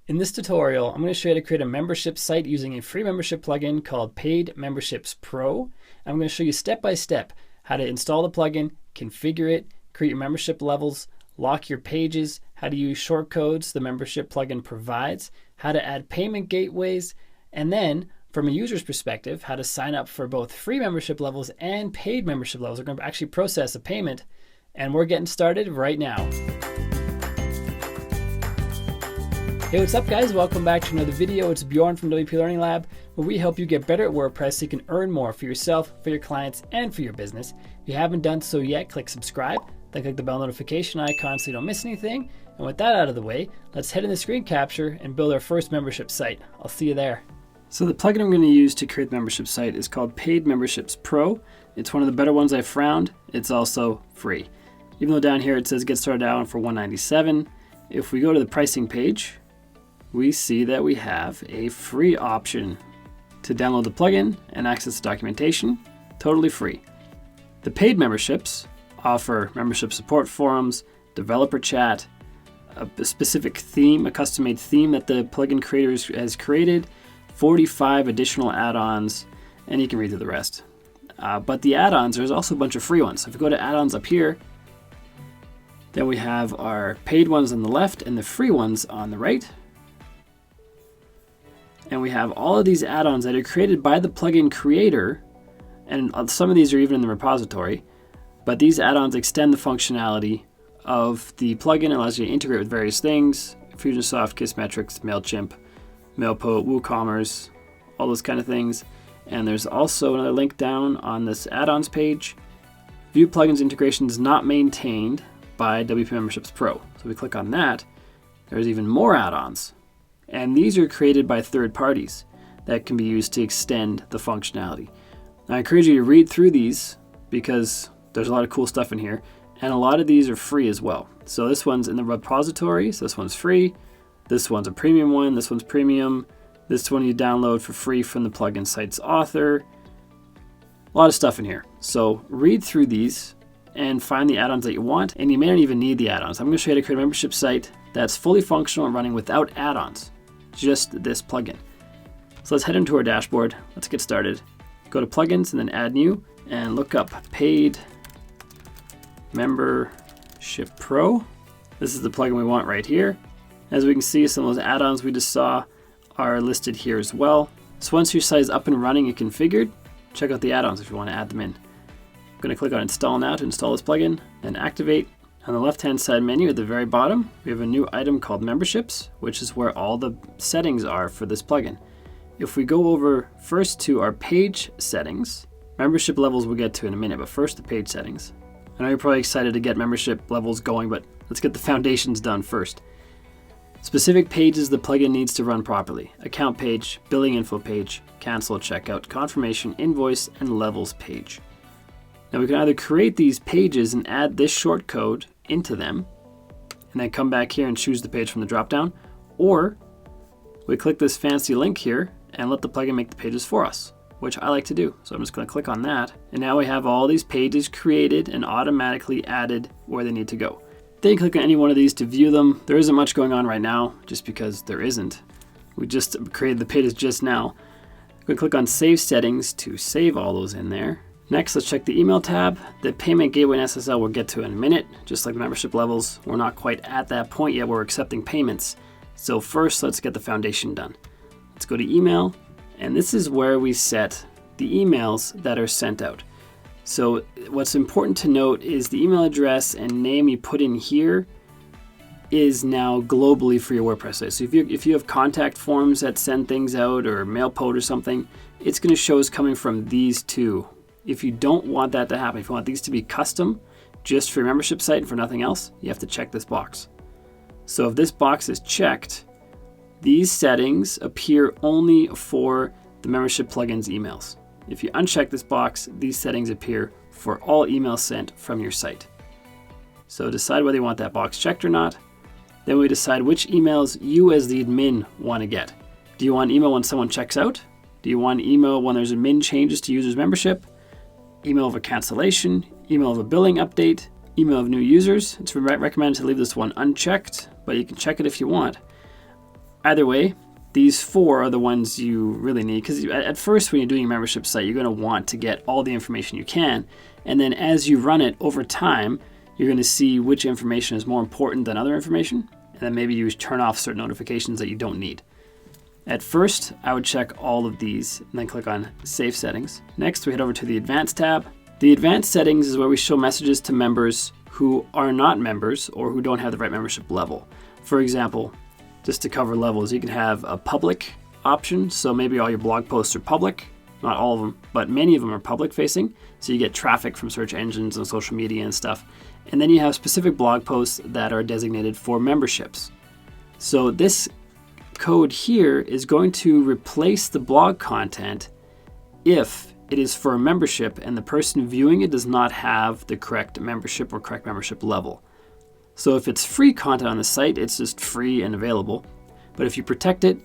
In this tutorial, I'm going to show you how to create a membership site using a free membership plugin called Paid Memberships Pro. I'm going to show you step by step how to install the plugin, configure it, create your membership levels, lock your pages, how to use shortcodes the membership plugin provides, how to add payment gateways, and then from a user's perspective, how to sign up for both free membership levels and paid membership levels. We're going to actually process a payment, and we're getting started right now. Hey, what's up guys? Welcome back to another video. It's Bjorn from WPLearningLab, where we help you get better at WordPress so you can earn more for yourself, for your clients, and for your business. If you haven't done so yet, click subscribe, then click the bell notification icon so you don't miss anything. And with that out of the way, let's head into screen capture and build our first membership site. I'll see you there. So the plugin I'm going to use to create the membership site is called Paid Memberships Pro. It's one of the better ones I've found. It's also free. Even though down here it says get started out for $197, if we go to the pricing page, we see that we have a free option to download the plugin and access the documentation, totally free. The paid memberships offer membership support forums, developer chat, a specific theme, a custom-made theme that the plugin creator has created, 45 additional add-ons, and you can read through the rest. But the add-ons, there's also a bunch of free ones. So if we go to add-ons up here, then we have our paid ones on the left and the free ones on the right. And we have all of these add-ons that are created by the plugin creator, and some of these are even in the repository, but these add-ons extend the functionality of the plugin. It allows you to integrate with various things: Fusionsoft, Kissmetrics, MailChimp, Mailpo, WooCommerce, all those kind of things. And there's also another link down on this add-ons page. View plugins integration is not maintained by WP Memberships Pro. So we click on that, there's even more add-ons. And these are created by third parties that can be used to extend the functionality. Now, I encourage you to read through these because there's a lot of cool stuff in here, and a lot of these are free as well. So this one's in the repository, so this one's free. This one's a premium one, this one's premium. This one you download for free from the plugin site's author. A lot of stuff in here. So read through these and find the add-ons that you want, and you may not even need the add-ons. I'm going to show you how to create a membership site that's fully functional and running without add-ons. Just this plugin. So let's head into our dashboard. Let's get started. Go to plugins and then add new and look up Paid Membership Pro. This is the plugin we want right here. As we can see, some of those add-ons we just saw are listed here as well. So once your site is up and running and configured, check out the add-ons if you want to add them in. I'm going to click on Install Now to install this plugin, then Activate. On the left-hand side menu at the very bottom, we have a new item called Memberships, which is where all the settings are for this plugin. If we go over first to our page settings, membership levels we'll get to in a minute, but first the page settings. I know you're probably excited to get membership levels going, but let's get the foundations done first. Specific pages the plugin needs to run properly: account page, billing info page, cancel, checkout, confirmation, invoice, and levels page. Now we can either create these pages and add this shortcode into them, and then come back here and choose the page from the dropdown, or we click this fancy link here and let the plugin make the pages for us, which I like to do. So I'm just going to click on that, and now we have all these pages created and automatically added where they need to go. Then you click on any one of these to view them. There isn't much going on right now, just because there isn't. We just created the pages just now. I'm going to click on Save Settings to save all those in there. Next, let's check the email tab. The payment gateway and SSL we'll get to in a minute. Just like the membership levels, we're not quite at that point yet. We're accepting payments. So first, let's get the foundation done. Let's go to email, and this is where we set the emails that are sent out. So what's important to note is the email address and name you put in here is now globally for your WordPress site. So if you have contact forms that send things out, or MailPo or something, it's going to show as coming from these two. If you don't want that to happen, if you want these to be custom just for your membership site and for nothing else, you have to check this box. So if this box is checked, these settings appear only for the membership plugin's emails. If you uncheck this box, these settings appear for all emails sent from your site. So decide whether you want that box checked or not. Then we decide which emails you as the admin want to get. Do you want email when someone checks out? Do you want email when there's admin changes to users' membership? Email of a cancellation, email of a billing update, email of new users. It's recommended to leave this one unchecked, but you can check it if you want. Either way, these 4 are the ones you really need, because at first when you're doing a membership site, you're going to want to get all the information you can, and then as you run it over time, you're going to see which information is more important than other information, and then maybe you turn off certain notifications that you don't need. At first, I would check all of these and then click on Save Settings. Next, we head over to the Advanced tab. The Advanced Settings is where we show messages to members who are not members or who don't have the right membership level. For example, just to cover levels, you can have a public option. So maybe all your blog posts are public, not all of them, but many of them are public facing. So you get traffic from search engines and social media and stuff. And then you have specific blog posts that are designated for memberships. So this code here is going to replace the blog content if it is for a membership and the person viewing it does not have the correct membership or correct membership level. So if it's free content on the site, it's just free and available. But if you protect it,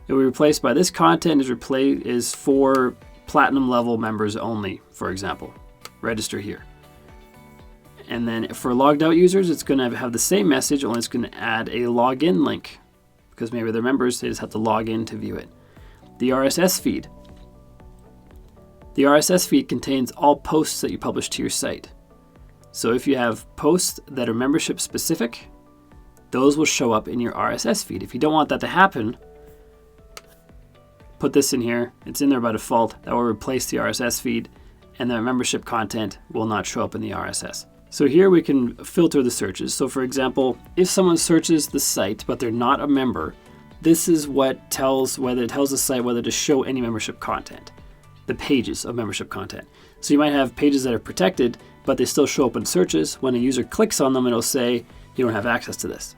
it will be replaced by this content is for platinum level members only, for example. Register here. And then for logged out users, it's going to have the same message, only it's going to add a login link, because maybe they're members, they just have to log in to view it. The RSS feed. The RSS feed contains all posts that you publish to your site. So if you have posts that are membership specific, those will show up in your RSS feed. If you don't want that to happen, put this in here. It's in there by default. That will replace the RSS feed, and the membership content will not show up in the RSS. So here we can filter the searches. So for example, if someone searches the site but they're not a member, this is what tells the site whether to show any membership content, the pages of membership content. So you might have pages that are protected, but they still show up in searches. When a user clicks on them, it'll say you don't have access to this.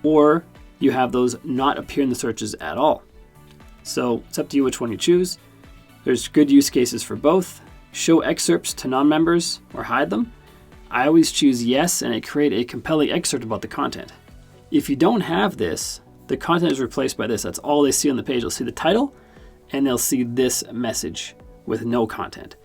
Or you have those not appear in the searches at all. So it's up to you which one you choose. There's good use cases for both. Show excerpts to non-members or hide them. I always choose yes, and it creates a compelling excerpt about the content. If you don't have this, the content is replaced by this. That's all they see on the page. They'll see the title, and they'll see this message with no content.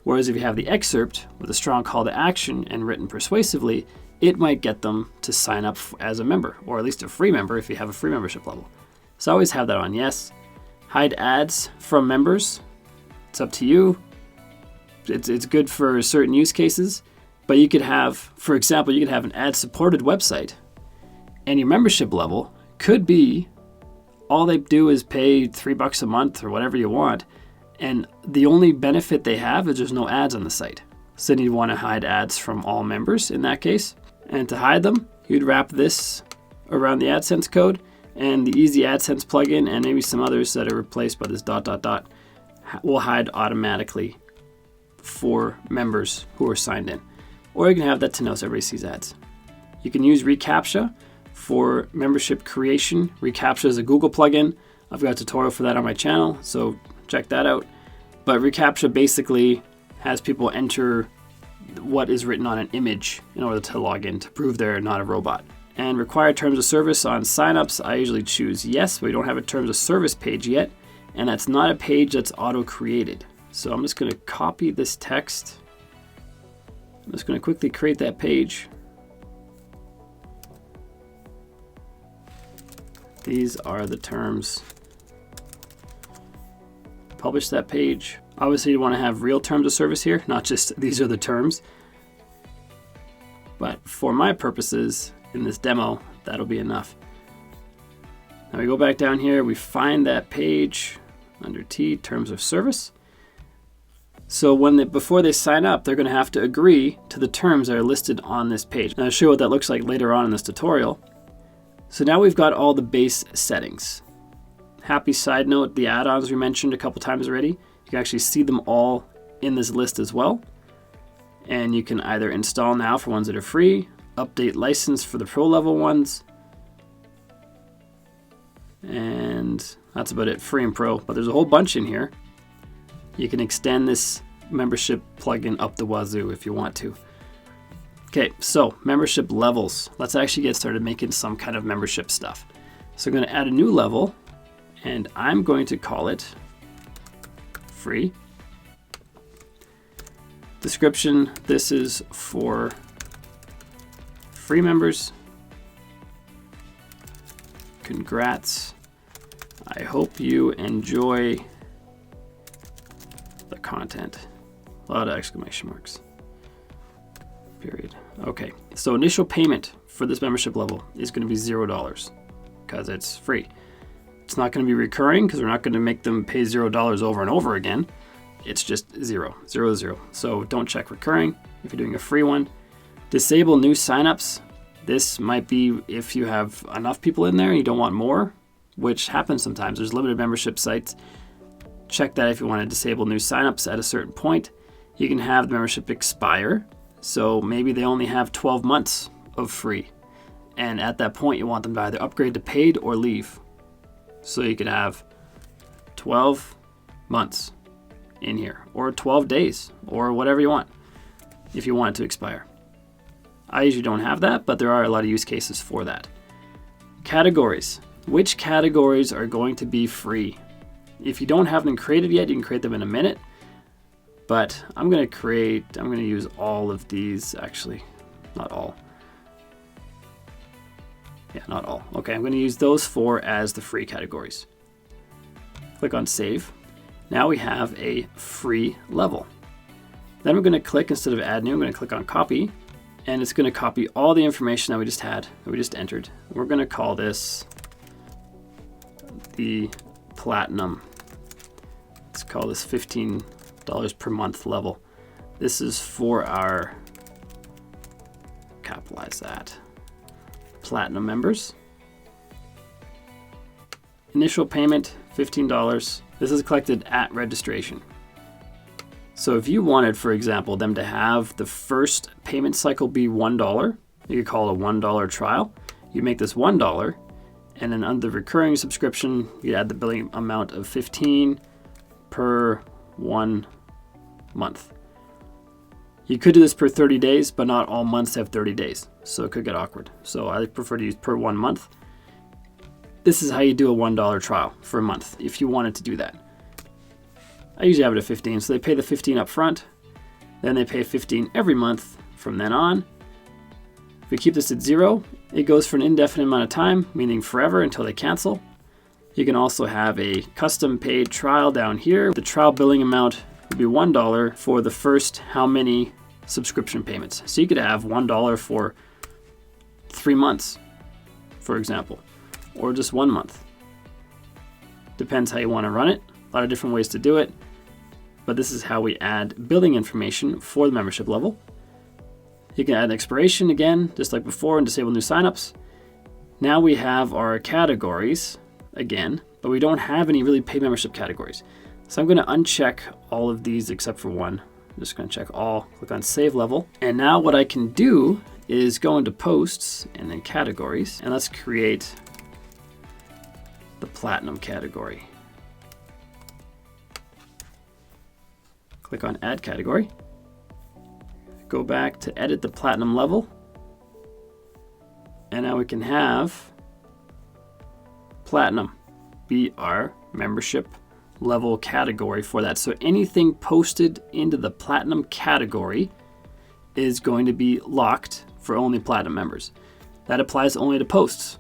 Whereas if you have the excerpt with a strong call to action and written persuasively, it might get them to sign up as a member, or at least a free member if you have a free membership level. So I always have that on yes. Hide ads from members. It's up to you. It's good for certain use cases, but you could have, for example, you could have an ad-supported website, and your membership level could be all they do is pay $3 a month or whatever you want, and the only benefit they have is there's no ads on the site. So then you'd want to hide ads from all members in that case. And to hide them, you'd wrap this around the AdSense code, and the Easy AdSense plugin and maybe some others that are replaced by this ... will hide automatically for members who are signed in. Or you can have that to know so everybody sees ads. You can use reCAPTCHA for membership creation. reCAPTCHA is a Google plugin. I've got a tutorial for that on my channel, so check that out. But reCAPTCHA basically has people enter what is written on an image in order to log in to prove they're not a robot. And required terms of service on signups, I usually choose yes. We don't have a terms of service page yet, and that's not a page that's auto-created. So I'm just going to copy this text. I'm just going to quickly create that page. These are the terms. Publish that page. Obviously you want to have real terms of service here, not just these are the terms. But for my purposes in this demo, that'll be enough. Now we go back down here, we find that page under T, terms of service. So before they sign up, they're going to have to agree to the terms that are listed on this page. And I'll show you what that looks like later on in this tutorial. So now we've got all the base settings. Happy side note, the add-ons we mentioned a couple times already, you can actually see them all in this list as well. And you can either install now for ones that are free, update license for the pro level ones, and that's about it, free and pro. But there's a whole bunch in here. You can extend this membership plugin up the wazoo if you want to. Okay, so membership levels. Let's actually get started making some kind of membership stuff. So I'm going to add a new level, and I'm going to call it free. Description, this is for free members. Congrats. I hope you enjoy the content. A lot of exclamation marks. Period. Okay, so initial payment for this membership level is going to be $0 because it's free. It's not going to be recurring because we're not going to make them pay $0 over and over again. It's just 0, 0, 0. So don't check recurring if you're doing a free one. Disable new signups. This might be if you have enough people in there and you don't want more, which happens sometimes. There's limited membership sites. Check that if you want to disable new signups at a certain point. You can have the membership expire. So maybe they only have 12 months of free. And at that point, you want them to either upgrade to paid or leave. So you could have 12 months in here, or 12 days, or whatever you want, if you want it to expire. I usually don't have that, but there are a lot of use cases for that. Categories. Which categories are going to be free? If you don't have them created yet, you can create them in a minute. But I'm going to use all of these, actually, not all. Yeah, not all. Okay, I'm going to use those 4 as the free categories. Click on Save. Now we have a free level. Then we're going to click, instead of Add New, I'm going to click on Copy. And it's going to copy all the information that we just had, that we just entered. We're going to call this the Platinum. Let's call this $15 per month level. This is for our, capitalize that, Platinum members. Initial payment, $15. This is collected at registration. So if you wanted, for example, them to have the first payment cycle be $1, you could call it a $1 trial. You make this $1, and then under the recurring subscription, you add the billing amount of $15 per 1 month. You could do this per 30 days, but not all months have 30 days, so it could get awkward. So I prefer to use per 1 month. This is how you do a $1 trial for a month, if you wanted to do that. I usually have it at 15, so they pay the 15 up front, then they pay 15 every month from then on. If we keep this at 0, it goes for an indefinite amount of time, meaning forever until they cancel. You can also have a custom paid trial down here. The trial billing amount would be $1 for the first how many subscription payments. So you could have $1 for 3 months, for example, or just 1 month. Depends how you want to run it. A lot of different ways to do it. But this is how we add billing information for the membership level. You can add an expiration again, just like before, and disable new signups. Now we have our categories again, but we don't have any really paid membership categories. So I'm going to uncheck all of these except for one. I'm just going to check all, click on Save Level. And now what I can do is go into Posts and then Categories, and let's create the Platinum category. Click on Add Category. Go back to edit the Platinum level. And now we can have Platinum be our membership level category for that. So anything posted into the Platinum category is going to be locked for only Platinum members. That applies only to posts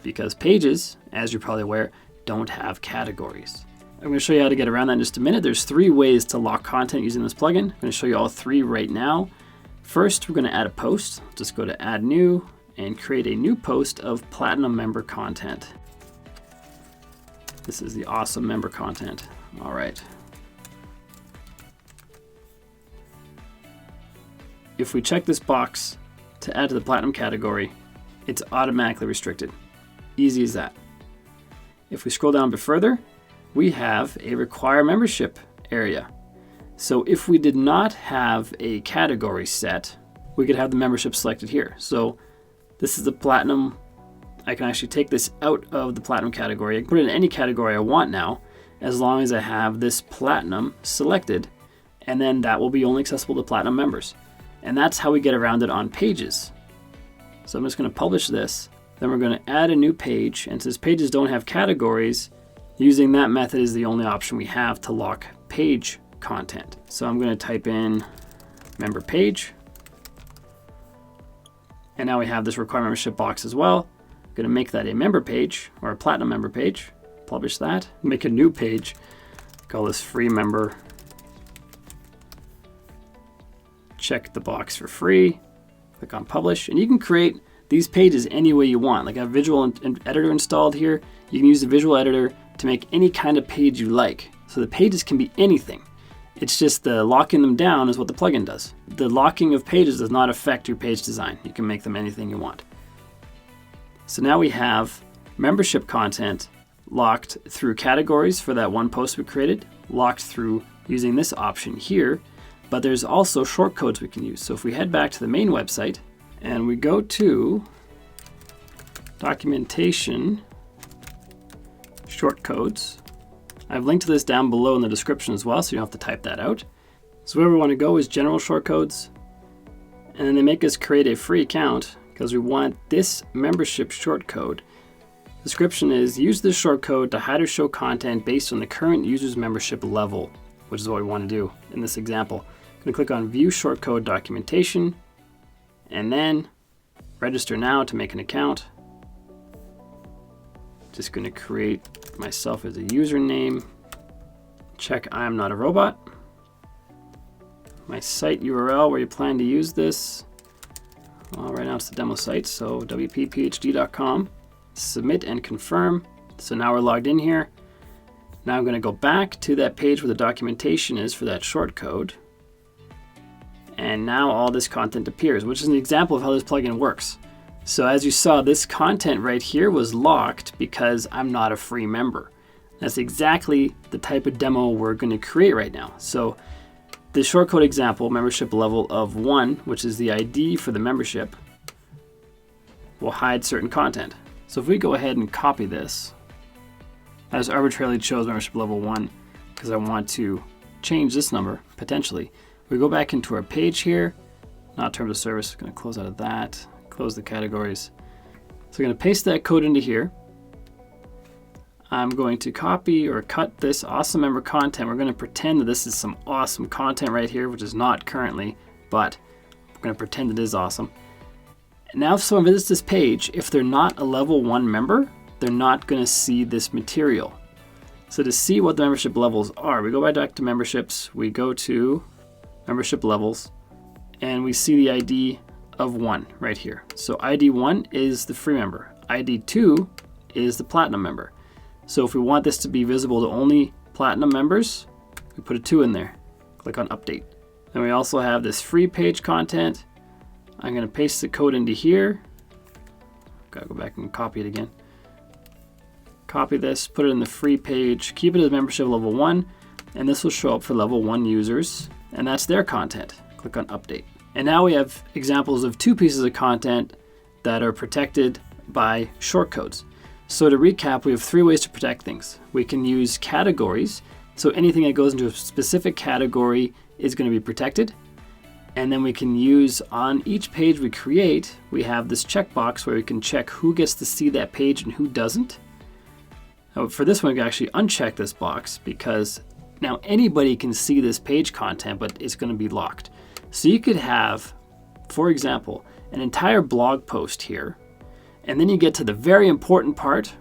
because pages, as you're probably aware, don't have categories. I'm going to show you how to get around that in just a minute. There's 3 ways to lock content using this plugin. I'm going to show you all 3 right now. First, we're going to add a post. Just go to Add New and create a new post of Platinum member content. This is the awesome member content. All right. If we check this box to add to the Platinum category, it's automatically restricted. Easy as that. If we scroll down a bit further, we have a require membership area. So if we did not have a category set, we could have the membership selected here. So this is the Platinum. I can actually take this out of the Platinum category. I can put it in any category I want now, as long as I have this Platinum selected, and then that will be only accessible to Platinum members. And that's how we get around it on pages. So I'm just going to publish this. Then we're going to add a new page, and since pages don't have categories, using that method is the only option we have to lock page content. So I'm going to type in member page. And now we have this require membership box as well. I'm going to make that a member page or a platinum member page. Publish that. Make a new page. Call this free member. Check the box for free. Click on publish. And you can create these pages any way you want. Like I have visual editor installed here. You can use the visual editor to make any kind of page you like. So the pages can be anything. It's just the locking them down is what the plugin does. The locking of pages does not affect your page design. You can make them anything you want. So now we have membership content locked through categories for that one post we created, locked through using this option here, but there's also shortcodes we can use. So if we head back to the main website and we go to documentation, shortcodes, I've linked to this down below in the description as well, so you don't have to type that out. So where we want to go is general shortcodes, and then they make us create a free account because we want this membership shortcode. Description is use this shortcode to hide or show content based on the current user's membership level, which is what we want to do in this example. I'm going to click on view shortcode documentation and then register now to make an account. Just going to create myself as a username. Check I'm not a robot. My site URL where you plan to use this. Well, right now it's the demo site, so wpphd.com. Submit and confirm. So now we're logged in here. Now I'm going to go back to that page where the documentation is for that shortcode. And now all this content appears, which is an example of how this plugin works. So as you saw, this content right here was locked because I'm not a free member. That's exactly the type of demo we're going to create right now. So the shortcode example, membership level of 1, which is the ID for the membership, will hide certain content. So if we go ahead and copy this, I just arbitrarily chose membership level 1 because I want to change this number, potentially. We go back into our page here, not terms of service, going to close out of that, close the categories. So I'm going to paste that code into here. I'm going to copy or cut this awesome member content. We're going to pretend that this is some awesome content right here, which is not currently, but we're going to pretend it is awesome. Now if someone visits this page, if they're not a level 1 member, they're not going to see this material. So to see what the membership levels are, we go back to memberships, we go to membership levels, and we see the ID of 1 right here. So ID 1 is the free member. ID 2 is the platinum member. So if we want this to be visible to only platinum members, we put a 2 in there. Click on update. Then we also have this free page content. I'm going to paste the code into here. Gotta go back and copy it again. Copy this, put it in the free page, keep it as membership level 1, and this will show up for level 1 users, and that's their content. Click on update. And now we have examples of 2 pieces of content that are protected by shortcodes. So to recap, we have 3 ways to protect things. We can use categories, so anything that goes into a specific category is going to be protected. And then we can use on each page we create, we have this checkbox where we can check who gets to see that page and who doesn't. Now for this one, we can actually uncheck this box because now anybody can see this page content, but it's going to be locked. So you could have, for example, an entire blog post here, and then you get to the very important part,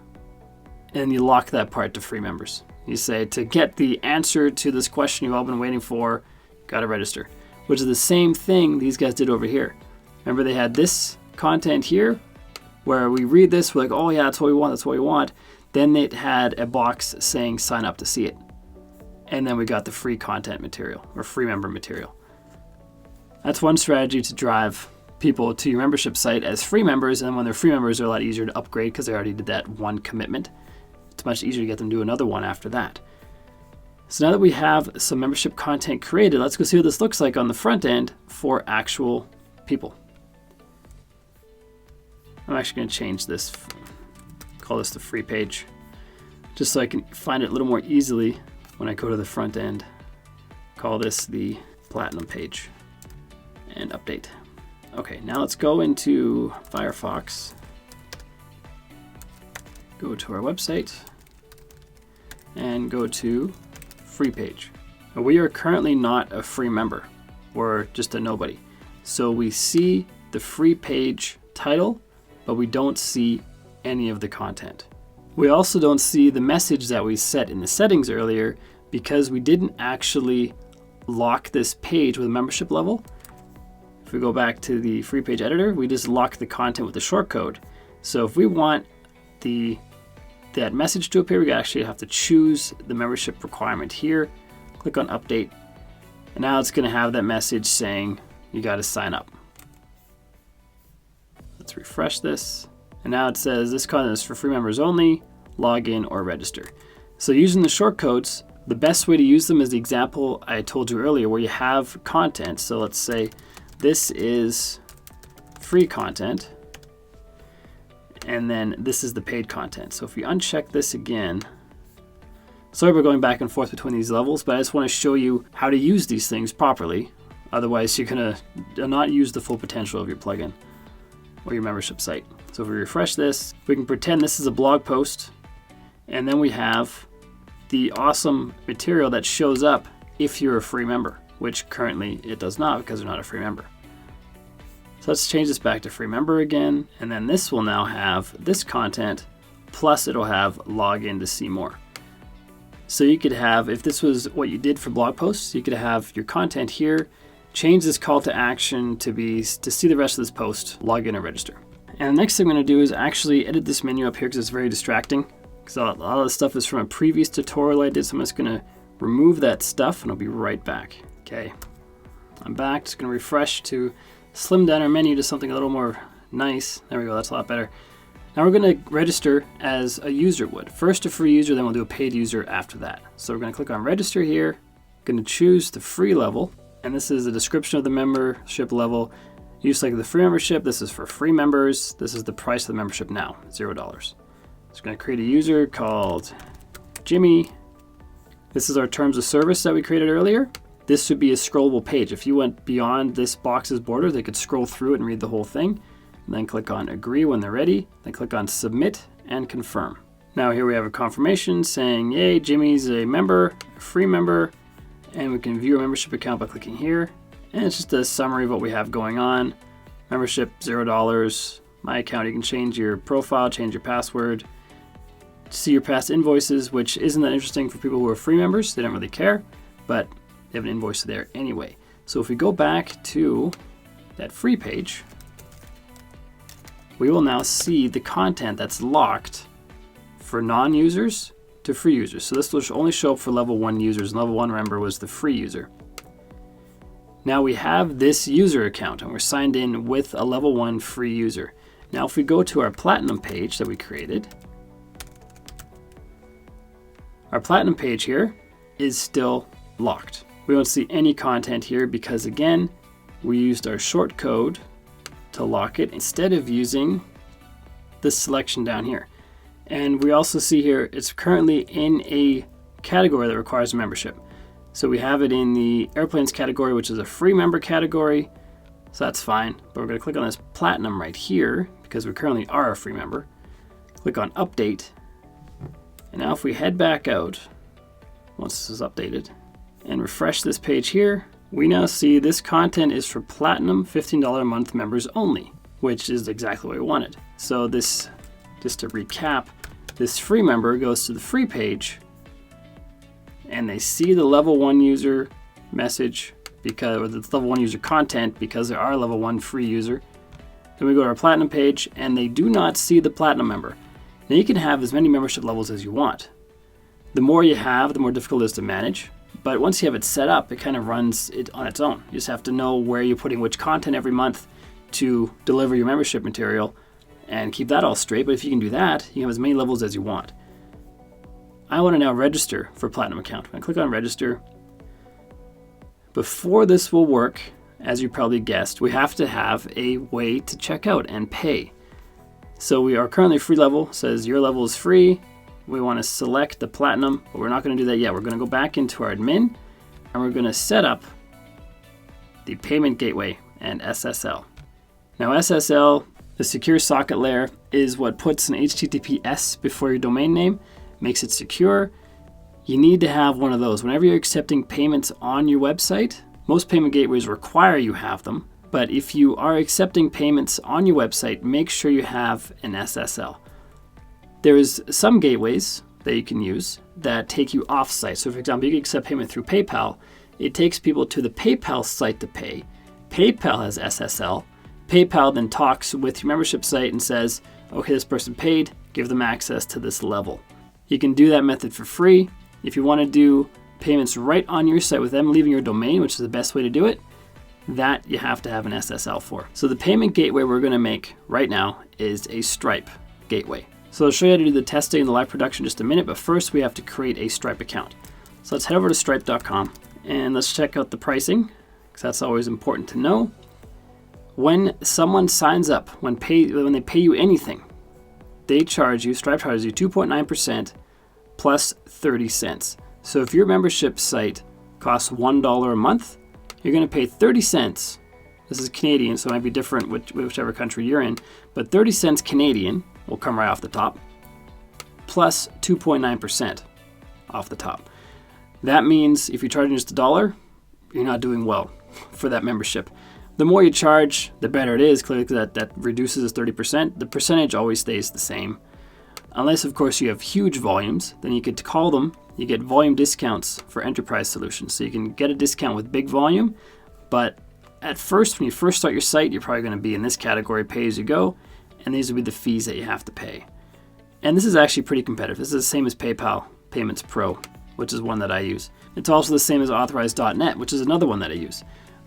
and you lock that part to free members. You say, to get the answer to this question you've all been waiting for, gotta register. Which is the same thing these guys did over here. Remember they had this content here, where we read this, we're like, oh yeah, that's what we want, that's what we want. Then it had a box saying sign up to see it. And then we got the free content material, or free member material. That's one strategy to drive people to your membership site as free members, and then when they're free members, they're a lot easier to upgrade because they already did that one commitment. It's much easier to get them to do another one after that. So now that we have some membership content created, let's go see what this looks like on the front end for actual people. I'm actually going to change this, call this the free page, just so I can find it a little more easily when I go to the front end. Call this the platinum page and update. Okay, now let's go into Firefox, go to our website, and go to free page. Now, we are currently not a free member, we're just a nobody. So we see the free page title, but we don't see any of the content. We also don't see the message that we set in the settings earlier because we didn't actually lock this page with a membership level. If we go back to the free page editor, we just lock the content with the shortcode. So if we want that message to appear, we actually have to choose the membership requirement here, click on update, and now it's going to have that message saying you got to sign up. Let's refresh this. And now it says this content is for free members only, log in or register. So using the shortcodes, the best way to use them is the example I told you earlier where you have content. So let's say this is free content, and then this is the paid content. So if we uncheck this again, sorry we're going back and forth between these levels, but I just want to show you how to use these things properly. Otherwise you're going to not use the full potential of your plugin or your membership site. So if we refresh this, we can pretend this is a blog post, and then we have the awesome material that shows up if you're a free member, which currently it does not because you're not a free member. So let's change this back to free member again, and then this will now have this content, plus it'll have login to see more. So you could have, if this was what you did for blog posts, you could have your content here, change this call to action to see the rest of this post, log in or register. And the next thing I'm going to do is actually edit this menu up here because it's very distracting. Because a lot of the stuff is from a previous tutorial I did, so I'm just going to remove that stuff and I'll be right back. Okay, I'm back. Just going to refresh to slim down our menu to something a little more nice. There we go, that's a lot better. Now we're going to register as a user would. First a free user, then we'll do a paid user after that. So we're going to click on register here, going to choose the free level, and this is the description of the membership level. Use like the free membership, this is for free members, this is the price of the membership now, $0. So we're going to create a user called Jimmy. This is our terms of service that we created earlier. This would be a scrollable page. If you went beyond this box's border, they could scroll through it and read the whole thing. And then click on agree when they're ready. Then click on submit and confirm. Now here we have a confirmation saying, yay, Jimmy's a member, a free member, and we can view a membership account by clicking here. And it's just a summary of what we have going on. Membership, $0. My account, you can change your profile, change your password, see your past invoices, which isn't that interesting for people who are free members. They don't really care, but they have an invoice there anyway. So if we go back to that free page, we will now see the content that's locked for non-users to free users. So this will only show up for level 1 users, and level 1, remember, was the free user. Now we have this user account and we're signed in with a level 1 free user. Now if we go to our platinum page that we created, our platinum page here is still locked. We won't see any content here because again, we used our shortcode to lock it instead of using this selection down here. And we also see here it's currently in a category that requires a membership. So we have it in the airplanes category, which is a free member category. So that's fine, but we're going to click on this platinum right here because we currently are a free member. Click on update. And now if we head back out, once this is updated, and refresh this page here, we now see this content is for platinum $15 a month members only, which is exactly what we wanted. So this, just to recap, this free member goes to the free page and they see the level 1 user message or the level 1 user content because they are a level 1 free user. Then we go to our platinum page and they do not see the platinum member. Now you can have as many membership levels as you want. The more you have, the more difficult it is to manage. But once you have it set up, it kind of runs it on its own. You just have to know where you're putting which content every month to deliver your membership material and keep that all straight. But if you can do that, you can have as many levels as you want. I want to now register for a Platinum account. I'm going to click on register. Before this will work, as you probably guessed, we have to have a way to check out and pay. So we are currently free level, says your level is free. We want to select the Platinum, but we're not going to do that yet. We're going to go back into our admin and we're going to set up the payment gateway and SSL. Now SSL, the secure socket layer, is what puts an HTTPS before your domain name, makes it secure. You need to have one of those. Whenever you're accepting payments on your website, most payment gateways require you have them, but if you are accepting payments on your website, make sure you have an SSL. There's some gateways that you can use that take you off-site. So for example, you can accept payment through PayPal. It takes people to the PayPal site to pay. PayPal has SSL. PayPal then talks with your membership site and says, okay, this person paid, give them access to this level. You can do that method for free. If you want to do payments right on your site with them leaving your domain, which is the best way to do it, that you have to have an SSL for. So the payment gateway we're going to make right now is a Stripe gateway. So I'll show you how to do the testing and the live production in just a minute, but first we have to create a Stripe account. So let's head over to stripe.com and let's check out the pricing, because that's always important to know. When someone signs up, when they pay you anything, Stripe charges you 2.9% plus 30 cents. So if your membership site costs $1 a month, you're going to pay 30 cents. This is Canadian, so it might be different whichever country you're in, but 30 cents Canadian will come right off the top, plus 2.9% off the top. That means if you're charging just $1, you're not doing well for that membership. The more you charge, the better it is. Clearly that reduces 30%. The percentage always stays the same. Unless, of course, you have huge volumes, then you could call them. You get volume discounts for enterprise solutions. So you can get a discount with big volume, but at first, when you first start your site, you're probably going to be in this category, pay as you go, and these will be the fees that you have to pay. And this is actually pretty competitive. This is the same as PayPal Payments Pro, which is one that I use. It's also the same as Authorize.net, which is another one that I use.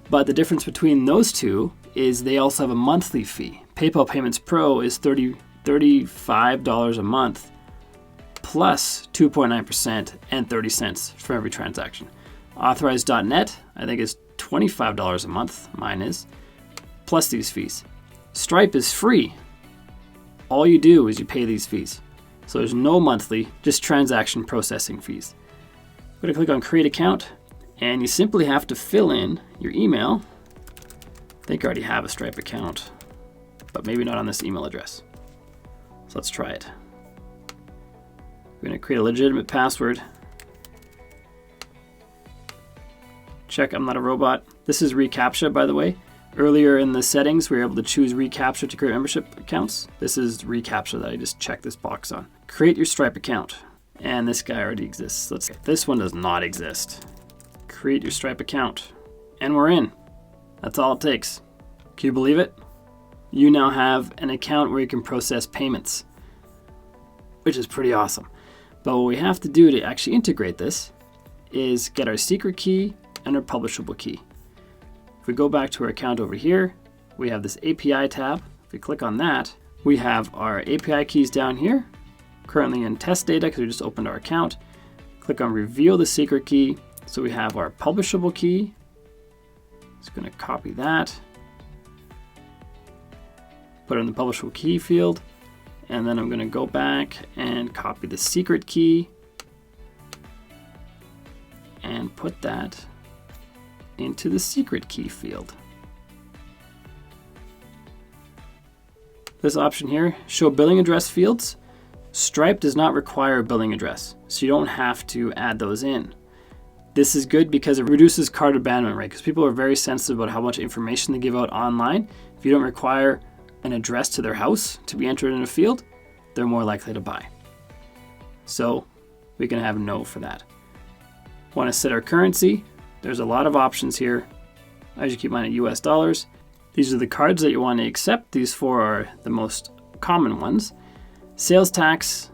But the difference between those two is they also have a monthly fee. PayPal Payments Pro is $35 a month plus 2.9% and 30 cents for every transaction. Authorize.net, I think, is $25 a month, mine is, plus these fees. Stripe is free. All you do is you pay these fees. So there's no monthly, just transaction processing fees. I'm going to click on Create Account, and you simply have to fill in your email. I think I already have a Stripe account, but maybe not on this email address. So let's try it. We're going to create a legitimate password. Check I'm not a robot. This is reCAPTCHA, by the way. Earlier in the settings, we were able to choose reCAPTCHA to create membership accounts. This is reCAPTCHA that I just checked this box on. Create your Stripe account. And this guy already exists. This one does not exist. Create your Stripe account. And we're in. That's all it takes. Can you believe it? You now have an account where you can process payments, which is pretty awesome. But what we have to do to actually integrate this is get our secret key and our publishable key. If we go back to our account over here, we have this API tab. If we click on that, we have our API keys down here, currently in test data because we just opened our account. Click on reveal the secret key. So we have our publishable key. Just going to copy that, put it in the publishable key field, and then I'm going to go back and copy the secret key and put that into the secret key field. This option here, show billing address fields. Stripe does not require a billing address, so you don't have to add those in. This is good because it reduces cart abandonment rate, because people are very sensitive about how much information they give out online. If you don't require an address to their house to be entered in a field, they're more likely to buy. So we can have no for that. Want to set our currency? There's a lot of options here. I usually keep mine at US dollars. These are the cards that you want to accept. These four are the most common ones. Sales tax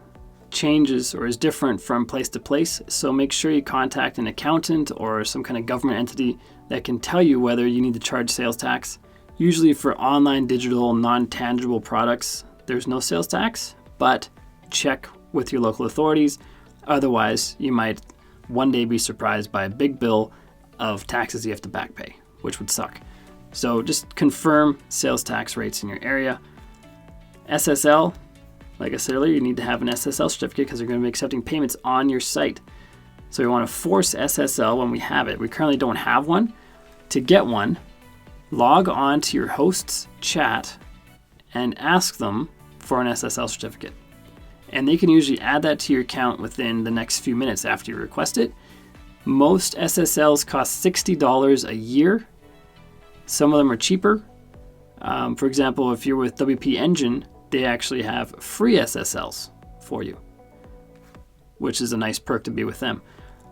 changes or is different from place to place, so make sure you contact an accountant or some kind of government entity that can tell you whether you need to charge sales tax. Usually for online, digital, non-tangible products, there's no sales tax, but check with your local authorities. Otherwise, you might one day be surprised by a big bill of taxes you have to back pay, which would suck. So just confirm sales tax rates in your area. SSL, like I said earlier, you need to have an SSL certificate because you're going to be accepting payments on your site. So we want to force SSL when we have it. We currently don't have one. To get one, log on to your host's chat and ask them for an SSL certificate. And they can usually add that to your account within the next few minutes after you request it. Most SSLs cost $60 a year. Some of them are cheaper. For example, if you're with WP Engine, they actually have free SSLs for you, which is a nice perk to be with them.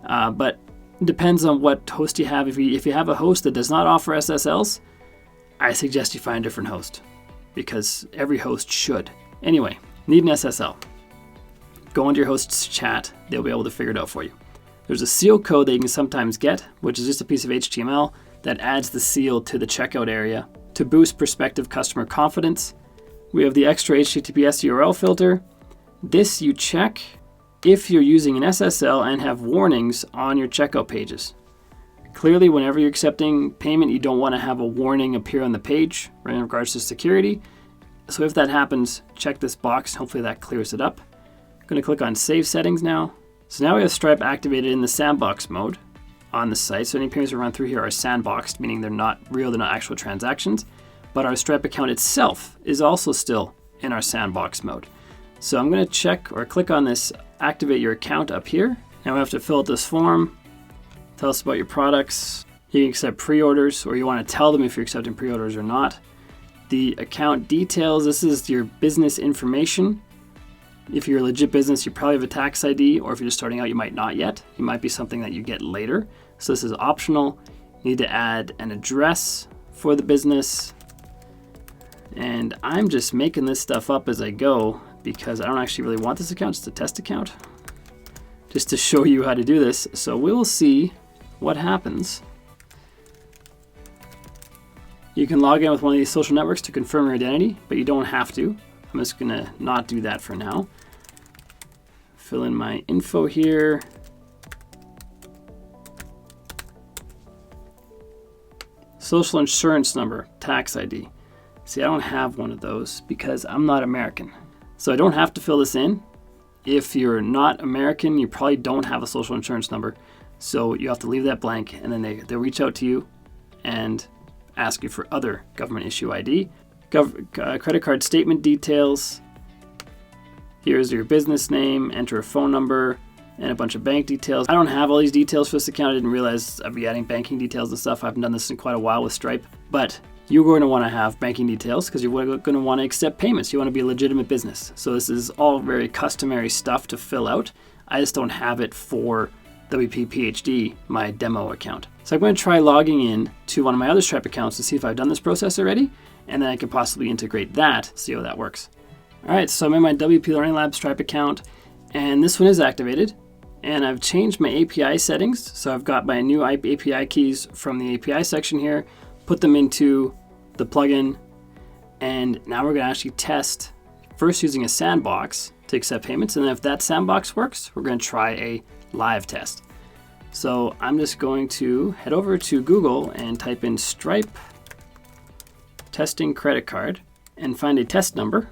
But it depends on what host you have. If you have a host that does not offer SSLs, I suggest you find a different host, because every host should. Anyway, need an SSL. Go into your host's chat. They'll be able to figure it out for you. There's a seal code that you can sometimes get, which is just a piece of HTML that adds the seal to the checkout area to boost prospective customer confidence. We have the extra HTTPS URL filter. This you check if you're using an SSL and have warnings on your checkout pages. Clearly, whenever you're accepting payment, you don't want to have a warning appear on the page right, in regards to security. So if that happens, check this box. Hopefully that clears it up. I'm going to click on Save Settings now. So now we have Stripe activated in the sandbox mode on the site. So any payments we run through here are sandboxed, meaning they're not real, they're not actual transactions. But our Stripe account itself is also still in our sandbox mode. So I'm going to check or click on this Activate Your Account up here. Now we have to fill out this form. Tell us about your products. You can accept pre-orders, or you want to tell them if you're accepting pre-orders or not. The account details, this is your business information. If you're a legit business, you probably have a tax ID, or if you're just starting out, you might not yet. It might be something that you get later. So this is optional. You need to add an address for the business. And I'm just making this stuff up as I go because I don't actually really want this account, just a test account, just to show you how to do this. So we will see what happens. You can log in with one of these social networks to confirm your identity, but you don't have to. I'm just gonna not do that for now. Fill in my info here. Social insurance number, tax ID. See, I don't have one of those because I'm not American. So I don't have to fill this in. If you're not American, you probably don't have a social insurance number. So you have to leave that blank, and then they'll reach out to you and ask you for other government issue ID. Credit card statement details. Here's your business name, enter a phone number, and a bunch of bank details. I don't have all these details for this account. I didn't realize I'd be adding banking details and stuff. I haven't done this in quite a while with Stripe, but you're going to want to have banking details because you're going to want to accept payments. You want to be a legitimate business. So this is all very customary stuff to fill out. I just don't have it for WP PhD, my demo account. So I'm going to try logging in to one of my other Stripe accounts to see if I've done this process already, and then I can possibly integrate that, see how that works. All right, so I'm in my WPLearningLab Stripe account, and this one is activated, and I've changed my API settings. So I've got my new API keys from the API section here, put them into the plugin, and now we're going to actually test first using a sandbox to accept payments, and then if that sandbox works, we're going to try a live test. So I'm just going to head over to Google and type in Stripe testing credit card and find a test number.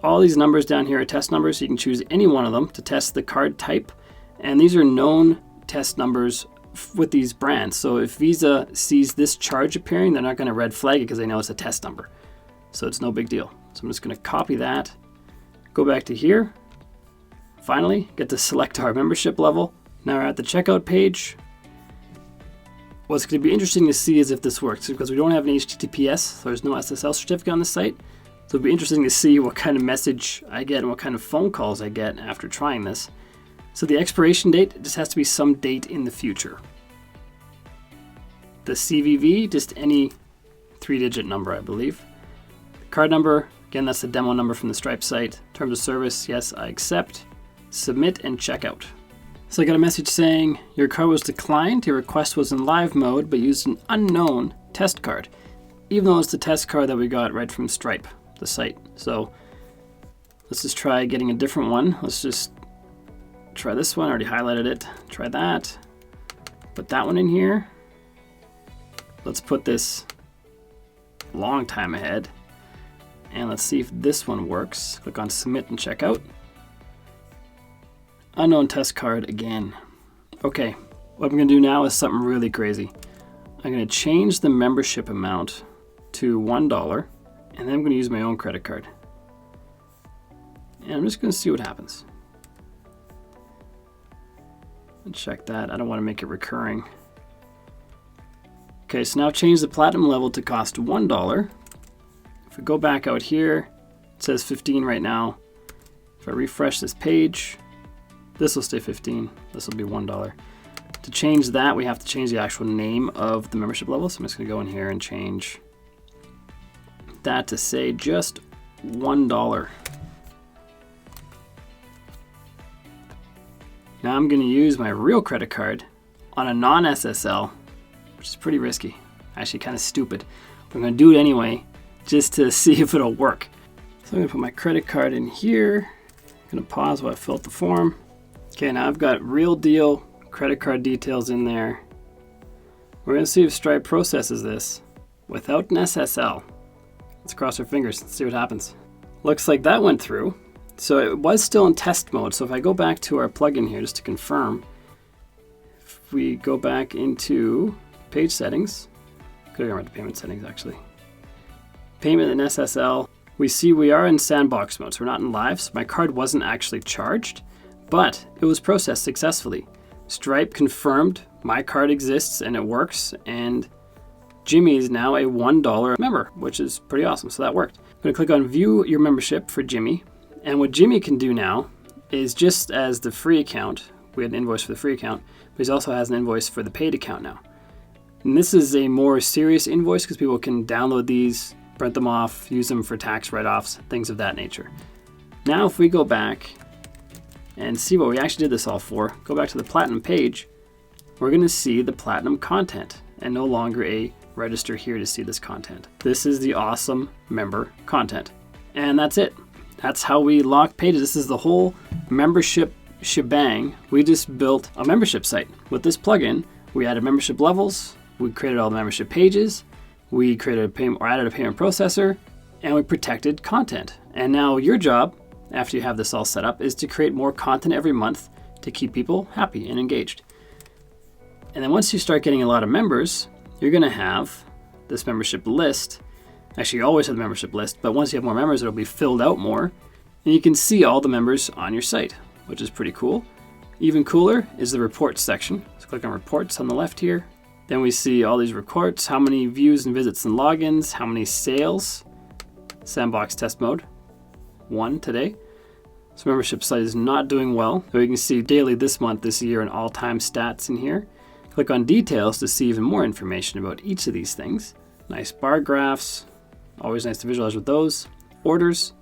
All these numbers down here are test numbers, so you can choose any one of them to test the card type. And these are known test numbers with these brands. So if Visa sees this charge appearing, they're not going to red flag it because they know it's a test number. So it's no big deal. So I'm just going to copy that, go back to here. Finally, get to select our membership level. Now we're at the checkout page. What's going to be interesting to see is if this works, because we don't have an HTTPS, so there's no SSL certificate on the site. So it'll be interesting to see what kind of message I get and what kind of phone calls I get after trying this. So the expiration date just has to be some date in the future. The CVV, just any 3-digit number, I believe. The card number, again, that's the demo number from the Stripe site. Terms of service, yes, I accept. Submit and checkout. So I got a message saying your card was declined, your request was in live mode, but used an unknown test card, even though it's the test card that we got right from Stripe, the site. So let's just try getting a different one. Let's just try this one, I already highlighted it. Try that, put that one in here. Let's put this a long time ahead, and let's see if this one works. Click on submit and checkout. Unknown test card again. Okay, what I'm gonna do now is something really crazy. I'm gonna change the membership amount to $1, and then I'm gonna use my own credit card. And I'm just gonna see what happens. And check that, I don't wanna make it recurring. Okay, so now change the platinum level to cost $1. If we go back out here It says 15 right now. If I refresh this page, this will stay 15. This will be $1. To change that, we have to change the actual name of the membership level. So I'm just going to go in here and change that to say just $1. Now I'm going to use my real credit card on a non-SSL, which is pretty risky. Actually kind of stupid. But I'm going to do it anyway, just to see if it'll work. So I'm going to put my credit card in here. I'm going to pause while I fill out the form. Okay, now I've got real deal credit card details in there. We're going to see if Stripe processes this without an SSL. Let's cross our fingers and see what happens. Looks like that went through. So it was still in test mode. So if I go back to our plugin here just to confirm, if we go back into page settings, could have gone right to payment settings actually. Payment and SSL, we see we are in sandbox mode, so we're not in live. So my card wasn't actually charged, but it was processed successfully. Stripe confirmed my card exists and it works, and Jimmy is now a $1 member, which is pretty awesome. So that worked. I'm going to click on view your membership for Jimmy. And what Jimmy can do now is, just as the free account, we had an invoice for the free account, but he also has an invoice for the paid account now. And this is a more serious invoice because people can download these, print them off, use them for tax write-offs, things of that nature. Now if we go back and see what we actually did this all for, go back to the Platinum page, we're going to see the Platinum content and no longer a register here to see this content. This is the awesome member content. And that's it. That's how we lock pages. This is the whole membership shebang. We just built a membership site. With this plugin, we added membership levels, we created all the membership pages, we created a payment or added a payment processor, and we protected content. And now your job, after you have this all set up, is to create more content every month to keep people happy and engaged. And then once you start getting a lot of members, you're going to have this membership list. Actually, you always have the membership list, but once you have more members, it'll be filled out more. And you can see all the members on your site, which is pretty cool. Even cooler is the reports section. So click on reports on the left here. Then we see all these reports, how many views and visits and logins, how many sales. Sandbox test mode, 1 today. So membership site is not doing well. So you can see daily this month, this year, and all-time stats in here. Click on details to see even more information about each of these things. Nice bar graphs. Always nice to visualize with those. Orders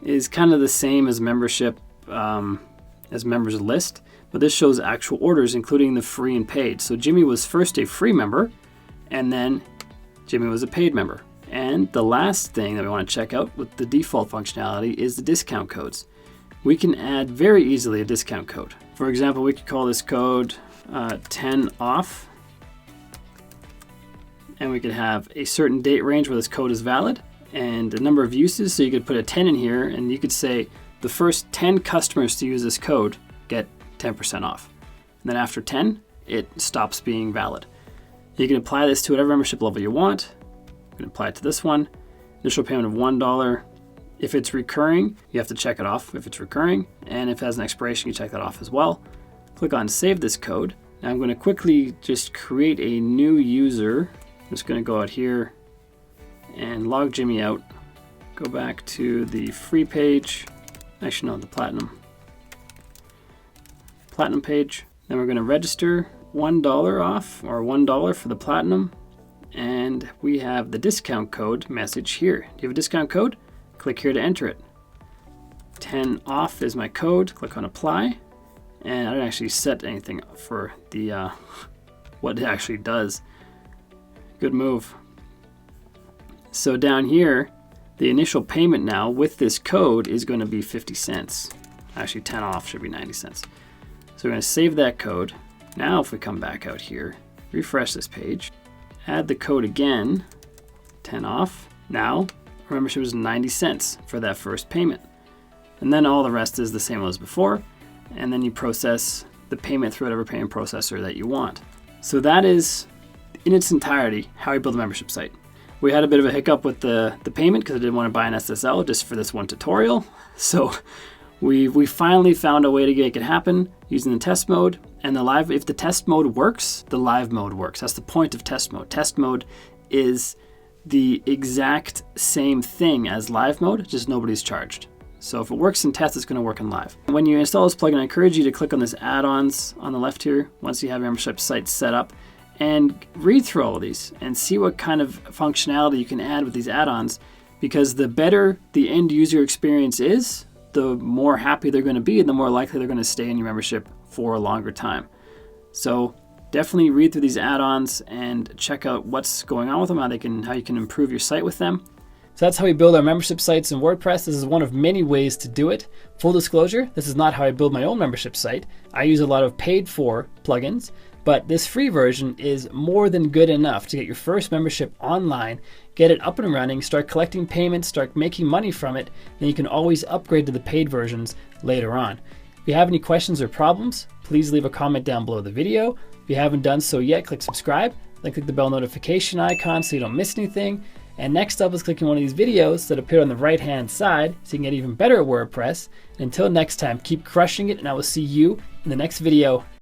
is kind of the same as membership, as members list, but this shows actual orders, including the free and paid. So Jimmy was first a free member, and then Jimmy was a paid member. And the last thing that we want to check out with the default functionality is the discount codes. We can add very easily a discount code. For example, we could call this code 10 off. And we could have a certain date range where this code is valid and a number of uses. So you could put a 10 in here and you could say the first 10 customers to use this code get 10% off. And then after 10, it stops being valid. You can apply this to whatever membership level you want. You can apply it to this one. Initial payment of $1. If it's recurring, you have to check it off if it's recurring. And if it has an expiration, you check that off as well. Click on save this code. Now I'm going to quickly just create a new user. I'm just going to go out here and log Jimmy out. Go back to the free page. Actually, no, the Platinum page. Then we're going to register $1 off, or $1 for the Platinum. And we have the discount code message here. Do you have a discount code? Click here to enter it. 10 off is my code. Click on apply. And I didn't actually set anything for the what it actually does. Good move. So down here, the initial payment now with this code is going to be 50 cents. Actually, 10 off should be 90 cents. So we're going to save that code. Now if we come back out here, refresh this page, add the code again, 10 off. Now, our membership is 90 cents for that first payment. And then all the rest is the same as before. And then you process the payment through whatever payment processor that you want. So that is, in its entirety, how we build a membership site. We had a bit of a hiccup with the payment because I didn't want to buy an SSL just for this one tutorial. So we finally found a way to make it happen using the test mode. And the live, if the test mode works, the live mode works. That's the point of test mode. Test mode is the exact same thing as live mode, just nobody's charged. So if it works in test, it's going to work in live. When you install this plugin, I encourage you to click on this add-ons on the left here once you have your membership site set up, and read through all of these and see what kind of functionality you can add with these add-ons, because the better the end user experience is, the more happy they're going to be and the more likely they're going to stay in your membership for a longer time. So definitely read through these add-ons and check out what's going on with them, how you can improve your site with them. So that's how we build our membership sites in WordPress. This is one of many ways to do it. Full disclosure, this is not how I build my own membership site. I use a lot of paid for plugins, but this free version is more than good enough to get your first membership online, get it up and running, start collecting payments, start making money from it, and you can always upgrade to the paid versions later on. If you have any questions or problems, please leave a comment down below the video. If you haven't done so yet, click subscribe, then click the bell notification icon so you don't miss anything. And next up is clicking one of these videos that appear on the right hand side so you can get even better at WordPress. And until next time, keep crushing it, and I will see you in the next video.